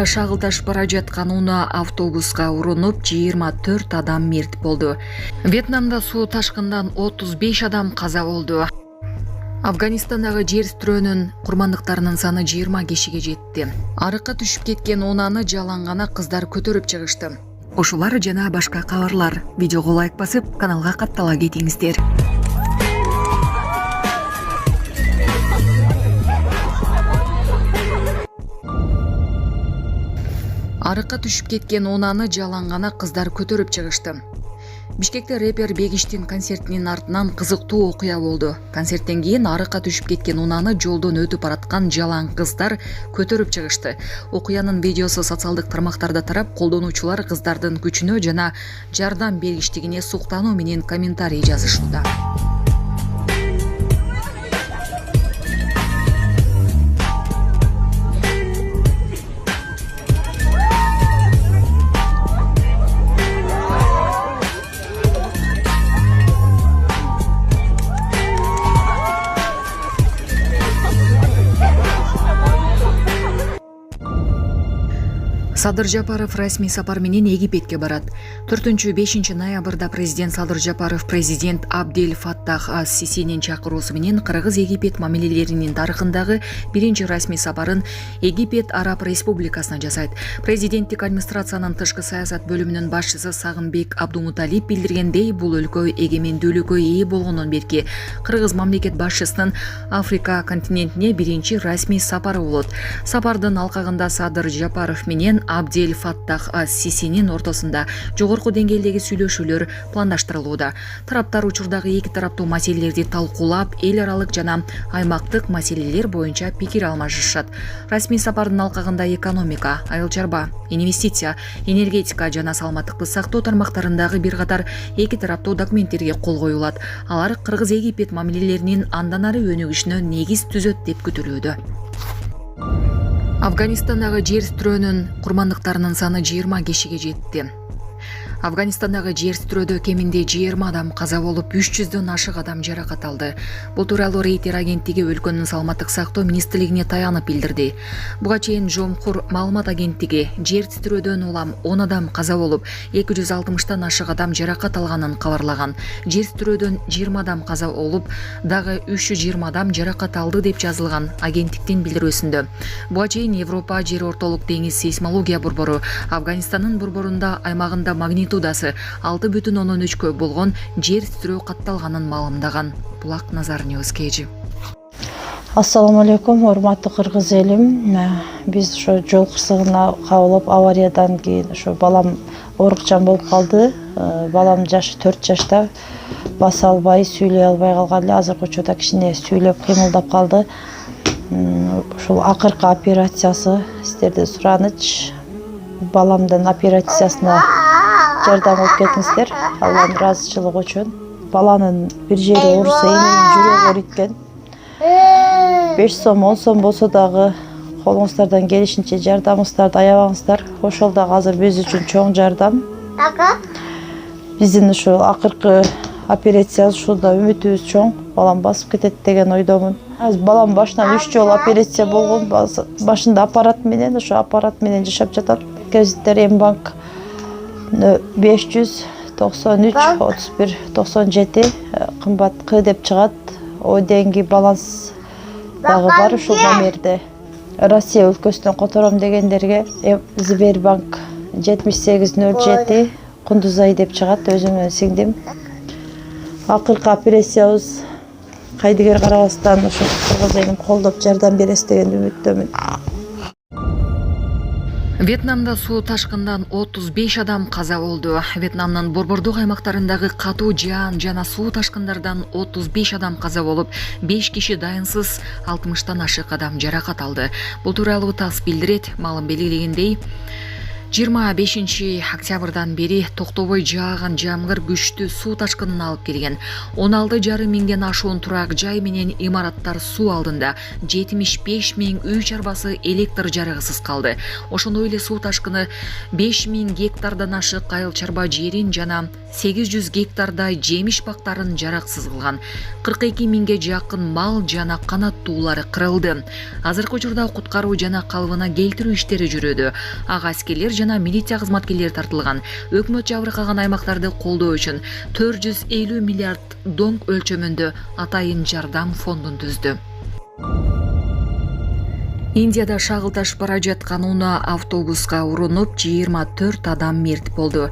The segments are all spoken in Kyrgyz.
Шагылдаш бара жаткан унаа автобуска урунуп 24 адам мерт болду. Вьетнамда суу ташкындан 35 адам каза болду. Афганистандагы жер тирөөнүн курмандыктарынын саны 20 кишиге жетти. Арыкка түшүп кеткен унааны жалаңгана кыздар көтөрүп чыгышты. Ушулар жана башка кабарлар. Видеого лайк басып, каналга каттала кетиңиздер. Арыкка түшүп кеткен унааны жалаңгана кыздар көтөрүп чыгышты. Бишкекте рэпер Бегиштин концертинин артынан кызыктуу окуя болду. Концерттен кийин арыкка түшүп кеткен унааны жолдон өтүп бараткан жалаң кыздар көтөрүп чыгышты. Окуянын видеосу социалдык тармактарда тарап, колдонуучулар кыздардын күчүнө жана жардам бергичтигине суктануу менен комментарий жазышууда. Садыр Жапаров расмий сапар менен Египетке барат. 4-5 ноябрда президент Садыр Жапаров президент Абдель Фаттах ас-Сисинин чакыруусу менен Кыргыз-Египет мамилелеринин тарыхындагы биринчи расмий сапарын Египет Араб Республикасына жасайт. Президенттик администрациянын тышкы саясат бөлүмүнүн башчысы Сагынбек Абдумуталип билдиргендей, бул өлкө эгемендүүлүккө ээ болгондон берки Кыргыз мамлекет башчысынын Африка континентине биринчи расмий сапары болот. Сапардын алкагында Садыр Жапаров менен Абдель Фаттах ас-Сисинин ортосунда жогорку деңгээлдеги сүйлөшүүлөр пландаштырылууда. Тараптар учурдагы эки тараптуу маселелерди талкуулап, эл аралык жана аймактык маселелер боюнча пикир алмашышат. Расмий сапардын алкагында экономика, айыл чарба, инвестиция, энергетика жана саламаттыкты сактоо тармактарындагы бир катар эки тараптуу документтерге кол коюлат. Алар Кыргыз-Египет мамилелеринин андан ары өнүгүшүнө негиз түзөт деп күтүлүүдө. Афганистандагы жер тирөөнүн курмандыктарынын саны 20 кишиге жетти. Афганистандагы жер тирөөдө кеминде 20 адам каза болуп, 300дөн ашык адам жаракат алды. Бул тууралуу Рейтер агенттиги өлкөнүн саламаттык сактоо министрлигине таянып билдирди. Буга чейин Жомхур маалымат агенттиги жер тирөөдөн улам 10 адам каза болуп, 260тан ашык адам жаракат алганын кабарлаган. Жер тирөөдөн 20 адам каза болуп, дагы 320 адам жаракат алды деп жазылган агенттиктин билдирүүсүндө. Буга чейин Европа жер ортолук деңиз сейсмология борбору Афганистандын борборунда аймагында магнитудасы 6,3 болгон жер тирөө катталганын маалымдаган. Булак Назар Ньюс KG. Ассаламу алейкум, урматтуу кыргыз элим. Биз ошо жол кырсыгына кабылып, авариядан кийин ошо балам оорукчан болуп калды. Балам жашы 4 жашта, баса албай, сүйлөй албай калган эле. Азыркы учурда кичине сүйлөп кыймылдап калды. Ушул акыркы операциясы сиздерден сураныч. Баламдын операциясына жардам алып кетиңиздер. Алланын ыраазычылыгы үчүн. Баланын бир жери ооруса, эненин жүрөгү ээриткен. 5 сом, 10 сом болсо дагы колуңуздардан келишинче жардамыңыздарды аябаңыздар. Ошол дагы азыр биз үчүн чоң жардам. Биздин ушу акыркы операция ушунда үмүтүбүз чоң. Балам басып кетет деген ойдомун. Азыр балам башынан 3 жолу операция болгон. Башында аппарат менен, ошо аппарат менен жашап жатат. Кредиттер Мбанк 593 31 97 кымбат К деп чыгат. О деньги баланс дагы бар ушул номерде. Россия өлкөсүнөн котором дегендерге Сбербанк 7807 Кундузай деп чыгат. Өзүмдүн сиңдим. Акыркы операциябыз кайдыгер карабастан ошо кыргыз элин колдоп жардам бересиз деген үмүттөмүн. Вьетнамда суу ташкындан 35 адам каза болду. Вьетнамдын борбордук аймактарындагы катуу жаан жана суу ташкындардан 35 адам каза болуп, 5 киши дайынсыз, 60тан ашык адам жаракат алды. Бул тууралуу ТАСС билдирет. Маалым белгилегендей, 25 октябрдан бери токтобой жааган жамгыр күчтүү суу ташкынын алып келген. 16,5 миңден ашуун турак жай менен имараттар суу алдында, 75 миң үй чарбасы электр жарыгысыз калды. Ошондой эле суу ташкыны 5 миң гектардан ашык айыл чарба жерин жана 800 гектардай жемиш бактарын жараксыз кылган. 42 миңге жакын мал жана канаттуулары кырылды. Азыркы учурда куткаруу жана калыбына келтирүү иштери жүрөдө. Ага аскерлер жана милиция кызматкерлери тартылган. Өкмөт жабыркаган аймактарды колдоо үчүн 450 миллиард донг өлчөмүндө атайын жардам фондун түздү. Индияда шагылташ бара жаткан унаа автобуска урунуп 24 адам мерт болду.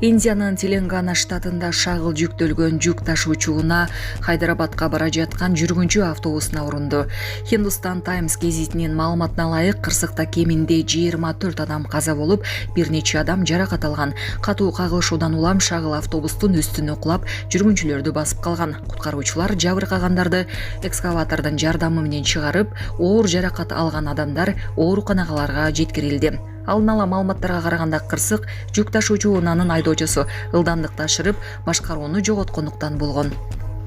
Индиянын Теленгана штатында шагыл жүктөлгөн жүк ташуучу унаа Хайдарабадка бара жаткан жүргүнчү автобусуна урунду. Hindustan Times гезитинин маалыматына ылайык, кырсыкта кеминде 24 адам каза болуп, бир нече адам жаракат алган. Катуу кагылышуудан улам шагыл автобустун үстүнө кулап, жүргүнчүлөрдү басып калган. Куткаруучулар жабыркагандарды экскаватордун жардамы менен чыгарып, оор жаракат алган адамдар ооруканаларга жеткирилди. Алдын ала маалыматтарга караганда, кырсык жүк ташуучу унаанын айдоочусу ылдамдыкты ашырып, башкарууну жоготкондуктан болгон.